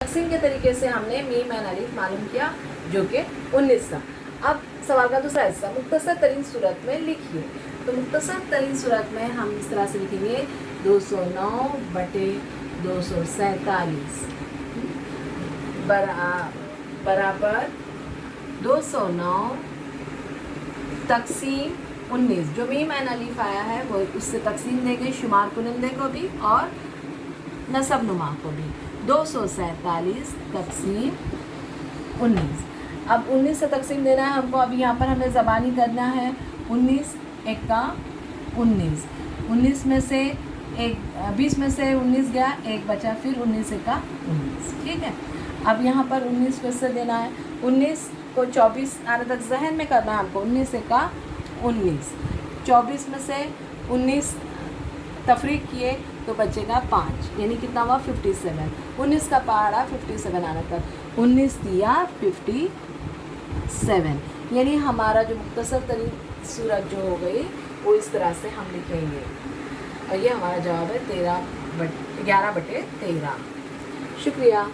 तकसीम के तरीके से हमने मीम एंड अलिफ मालूम किया जो कि 19 था। अब सवाल का दूसरा हिस्सा, मुख्तसर तरीन सूरत में लिखिए। तो मुख्तसर तरीन सूरत में हम इस तरह से लिखेंगे 209/247 बराबर 209 तकसीम 19। जो मीम एंड अलिफ आया है वो उससे तकसीम देंगे शुमार कुनिंदे को भी और नसब नुमा को भी। 247 तकसीम 19। अब 19 से तकसीम देना है हमको। अभी यहाँ पर हमें ज़बानी करना है। 19 एका 19, 19 में से एक 20 में से 19 गया, एक बचा, फिर 19 एका 19। ठीक है। अब यहाँ पर 19 फिर से देना है। 19 को 24 आने तक जहन में करना है हमको। 19 एका 19, 24 में से 19 तफरीक किए तो बचेगा 5, यानी कितना हुआ 57। 19 का पहाड़ा 57 आने तक, 19 दिया 57, यानी हमारा जो मुख्तसर तरीन सूरत जो हो गई वो इस तरह से हम लिखेंगे। और ये हमारा जवाब है 11/13। शुक्रिया।